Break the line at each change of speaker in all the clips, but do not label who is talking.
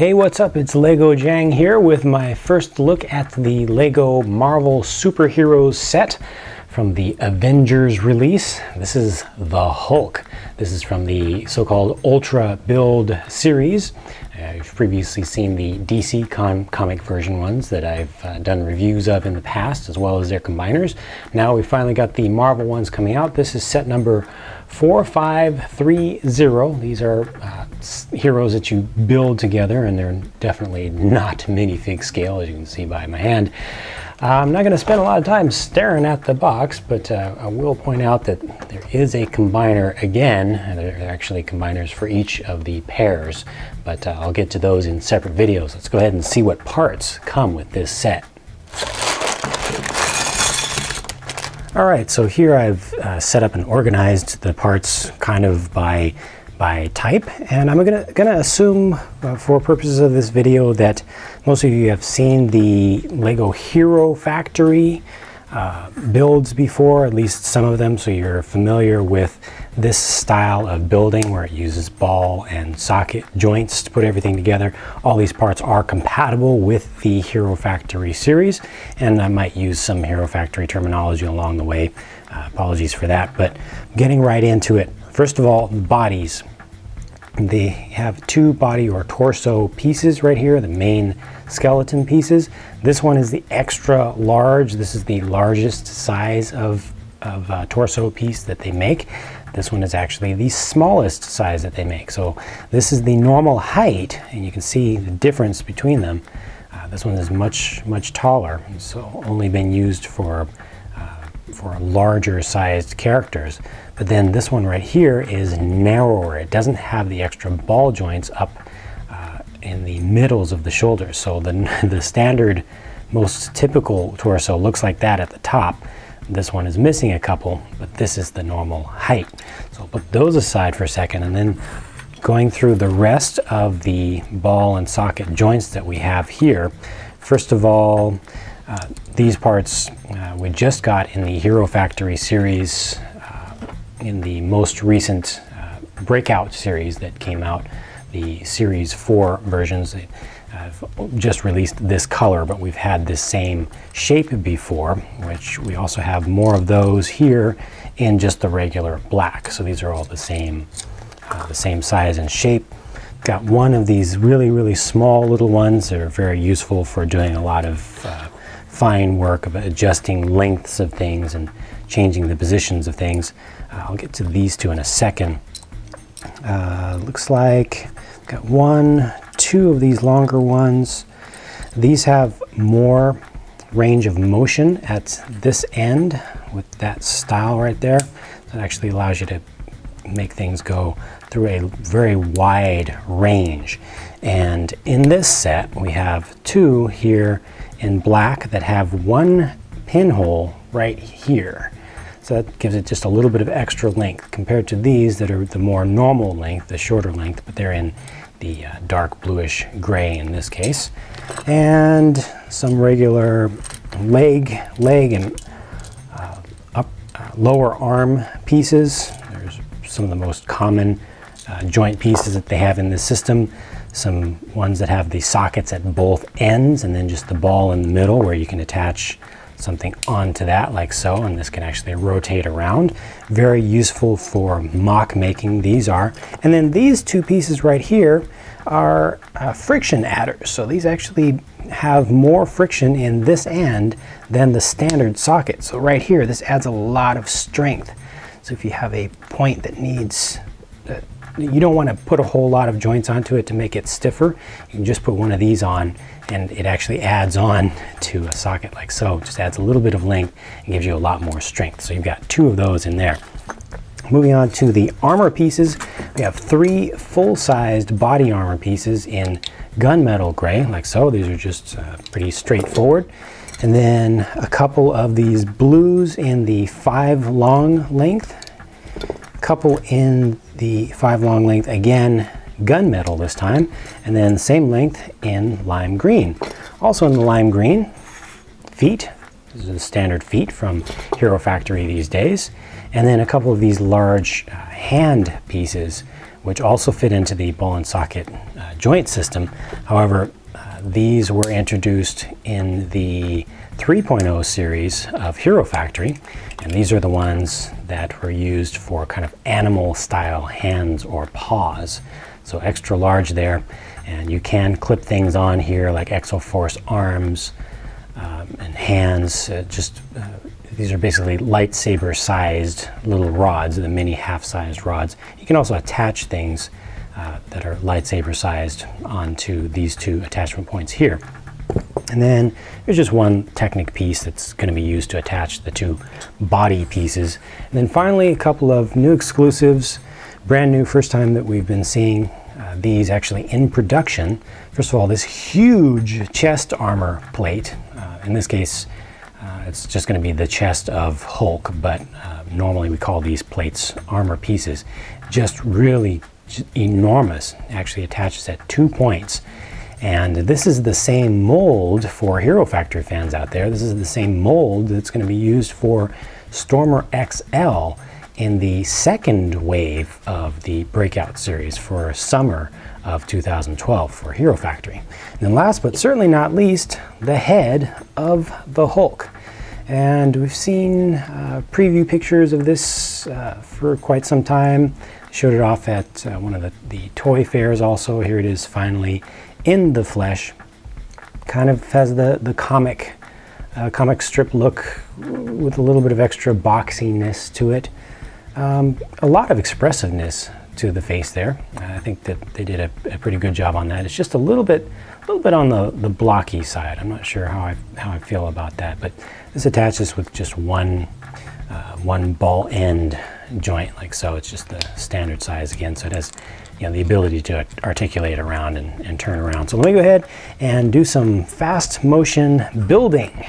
Hey, what's up? It's Lego Jang here with my first look at the Lego Marvel Superheroes set from the Avengers release. This is the Hulk. This is from the so-called Ultra Build series. I've previously seen the DC comic version ones that I've done reviews of in the past, as well as their combiners. Now we finally got the Marvel ones coming out. This is set number 4530. These are heroes that you build together, and they're definitely not minifig scale, as you can see by my hand. I'm not going to spend a lot of time staring at the box, but I will point out that there is a combiner again. There are actually combiners for each of the pairs, but I'll get to those in separate videos. Let's go ahead and see what parts come with this set. Alright, so here I've set up and organized the parts kind of by type, and I'm gonna assume for purposes of this video that most of you have seen the Lego Hero Factory builds before, at least some of them, so you're familiar with this style of building where it uses ball and socket joints to put everything together. All these parts are compatible with the Hero Factory series, and I might use some Hero Factory terminology along the way. Apologies for that, but getting right into it. First of all, the bodies. They have two body or torso pieces right here, the main skeleton pieces. This one is the extra large. This is the largest size of torso piece that they make. This one is actually the smallest size that they make. So this is the normal height, and you can see the difference between them. This one is much taller, so only been used for larger sized characters. But then this one right here is narrower. It doesn't have the extra ball joints up in the middles of the shoulders. So the standard, most typical torso looks like that at the top. This one is missing a couple, but this is the normal height. So I'll put those aside for a second, and then going through the rest of the ball and socket joints that we have here. First of all, these parts we just got in the Hero Factory series, in the most recent Breakout series that came out, the Series 4 versions. I've just released this color, but we've had this same shape before, which we also have more of those here in just the regular black. So these are all the same size and shape. Got one of these really small little ones that are very useful for doing a lot of fine work of adjusting lengths of things and changing the positions of things. I'll get to these two in a second. Looks like got two of these longer ones. These have more range of motion at this end with that style right there. That actually allows you to make things go through a very wide range. And in this set we have two here in black that have one pinhole right here. So that gives it just a little bit of extra length compared to these that are the more normal length, the shorter length, but they're in the dark bluish gray in this case. And some regular leg and lower arm pieces. There's some of the most common joint pieces that they have in this system. Some ones that have the sockets at both ends, and then just the ball in the middle where you can attach something onto that like so, and this can actually rotate around. Very useful for mock making, these are. And then these two pieces right here are friction adders. So these actually have more friction in this end than the standard socket. So right here, this adds a lot of strength. So if you have a point that needs you don't want to put a whole lot of joints onto it to make it stiffer. You can just put one of these on, and it actually adds on to a socket like so. Just adds a little bit of length and gives you a lot more strength. So you've got two of those in there. Moving on to the armor pieces, we have three full-sized body armor pieces in gunmetal gray, like so. These are just pretty straightforward. And then a couple of these blues in the 5 long length. A couple in the 5 long length, again gunmetal this time, and then same length in lime green. Also in the lime green, feet. This is the standard feet from Hero Factory these days. And then a couple of these large hand pieces which also fit into the ball and socket joint system. However, these were introduced in the 3.0 series of Hero Factory, and these are the ones that were used for kind of animal style hands or paws. So extra large there, and you can clip things on here like Exoforce arms and hands. These are basically lightsaber sized little rods, the mini half-sized rods. You can also attach things that are lightsaber sized onto these two attachment points here. And then there's just one Technic piece that's going to be used to attach the two body pieces. And then finally, a couple of new exclusives, brand new, first time that we've been seeing these actually in production. First of all, this huge chest armor plate. In this case, it's just going to be the chest of Hulk, but normally we call these plates armor pieces. Just really enormous, actually attaches at 2 points. And this is the same mold for Hero Factory fans out there. This is the same mold that's going to be used for Stormer XL in the second wave of the Breakout series for summer of 2012 for Hero Factory. And then last but certainly not least, the head of the Hulk. And we've seen preview pictures of this for quite some time. Showed it off at one of the toy fairs also. Here it is finally in the flesh. Kind of has the comic strip look with a little bit of extra boxiness to it. A lot of expressiveness to the face there. I think that they did a pretty good job on that. It's just a little bit on the blocky side. I'm not sure how I feel about that, but this attaches with just one ball end joint like so. It's just the standard size again, so it has, you know, the ability to articulate around and turn around. So let me go ahead and do some fast motion building.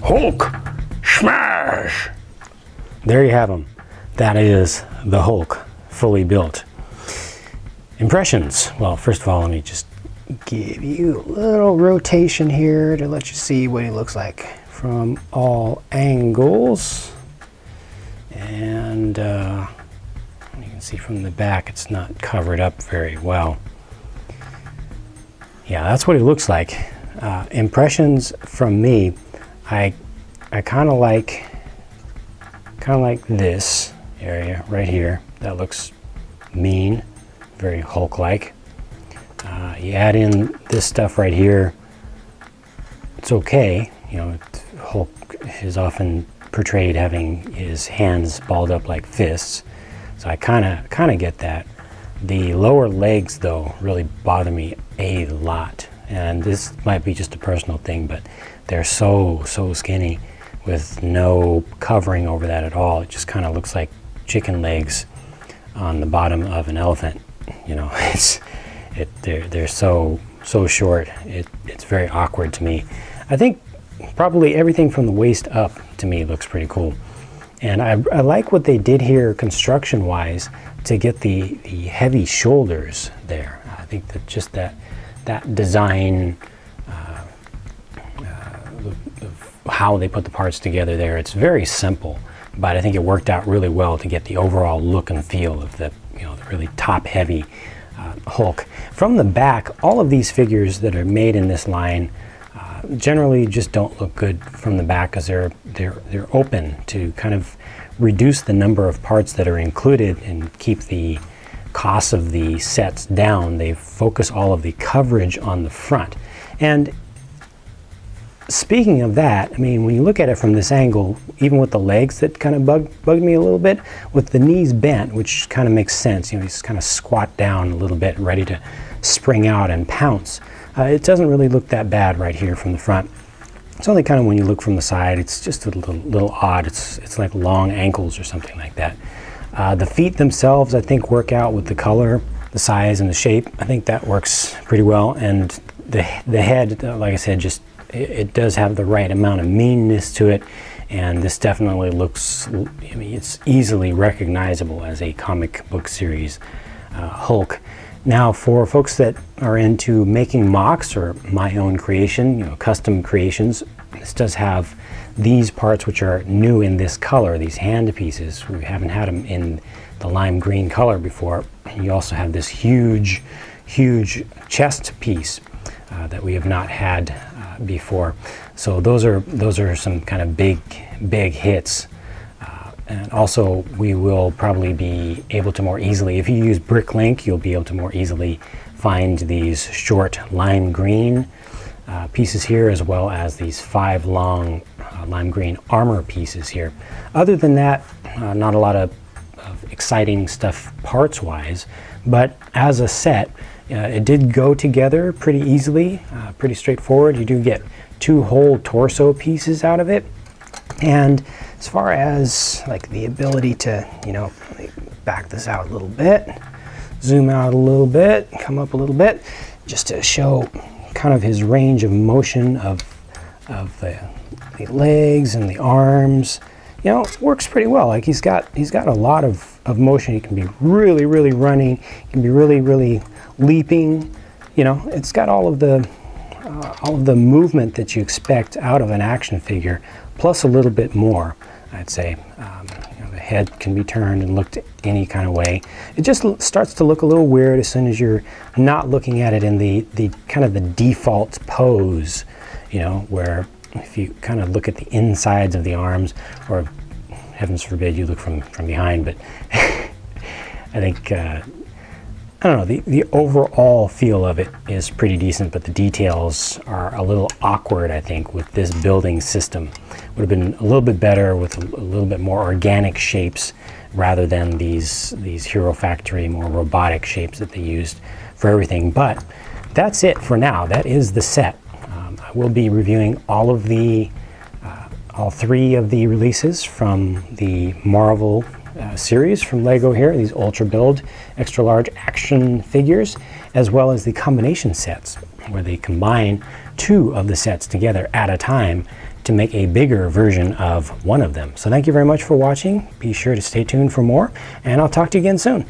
Hulk smash! There you have them. That is the Hulk fully built. Impressions. Well, first of all, let me just give you a little rotation here to let you see what he looks like from all angles. And you can see from the back it's not covered up very well. Yeah, that's what he looks like. Impressions from me. I kind of like this area right here. That looks mean, very Hulk-like. You add in this stuff right here, it's okay. You know, Hulk is often portrayed having his hands balled up like fists, so I kind of get that. The lower legs, though, really bother me a lot, and this might be just a personal thing, but they're so skinny with no covering over that at all. It just kind of looks like chicken legs on the bottom of an elephant. You know, they're so short. It's very awkward to me. I think probably everything from the waist up to me looks pretty cool. And I like what they did here construction-wise to get the heavy shoulders there. I think that just that design, how they put the parts together there, it's very simple, but I think it worked out really well to get the overall look and feel of the, you know, the really top-heavy Hulk. From the back, all of these figures that are made in this line generally just don't look good from the back because they're open to kind of reduce the number of parts that are included and keep the costs of the sets down. They focus all of the coverage on the front. And speaking of that, I mean, when you look at it from this angle, even with the legs that kind of bugged me a little bit, with the knees bent, which kind of makes sense. You know, he's kind of squat down a little bit, ready to spring out and pounce. It doesn't really look that bad right here from the front. It's only kind of when you look from the side, it's just a little odd. It's like long ankles or something like that. The feet themselves, I think, work out with the color. the size and the shape, I think that works pretty well. And the head, like I said, just it does have the right amount of meanness to it, and this definitely looks, I mean, it's easily recognizable as a comic book series Hulk. Now, for folks that are into making mocks or my own creation, you know, custom creations, this does have these parts which are new in this color, these hand pieces. We haven't had them in the lime green color before. You also have this huge chest piece that we have not had before. So those are some kind of big hits. And also, we will probably be able to more easily, if you use Bricklink, you'll be able to more easily find these short lime green pieces here, as well as these 5 long lime green armor pieces here. Other than that, not a lot of exciting stuff parts-wise, but as a set, it did go together pretty easily, pretty straightforward. You do get 2 whole torso pieces out of it. And as far as like the ability to, you know, back this out a little bit, zoom out a little bit, come up a little bit, just to show kind of his range of motion of the legs and the arms, you know, works pretty well. Like he's got a lot of motion. He can be really running, he can be really leaping, you know, it's got all of the movement that you expect out of an action figure, plus a little bit more, I'd say. You know, the head can be turned and looked any kind of way. It just starts to look a little weird as soon as you're not looking at it in the kind of the default pose, you know, where if you kind of look at the insides of the arms, or heavens forbid you look from behind, but I think I don't know, the overall feel of it is pretty decent, but the details are a little awkward, I think, with this building system. Would have been a little bit better with a little bit more organic shapes rather than these Hero Factory, more robotic shapes that they used for everything. But that's it for now. That is the set. I will be reviewing all 3 of the releases from the Marvel series from Lego here, these Ultra Build extra large action figures, as well as the combination sets where they combine 2 of the sets together at a time to make a bigger version of one of them. So thank you very much for watching. Be sure to stay tuned for more, and I'll talk to you again soon.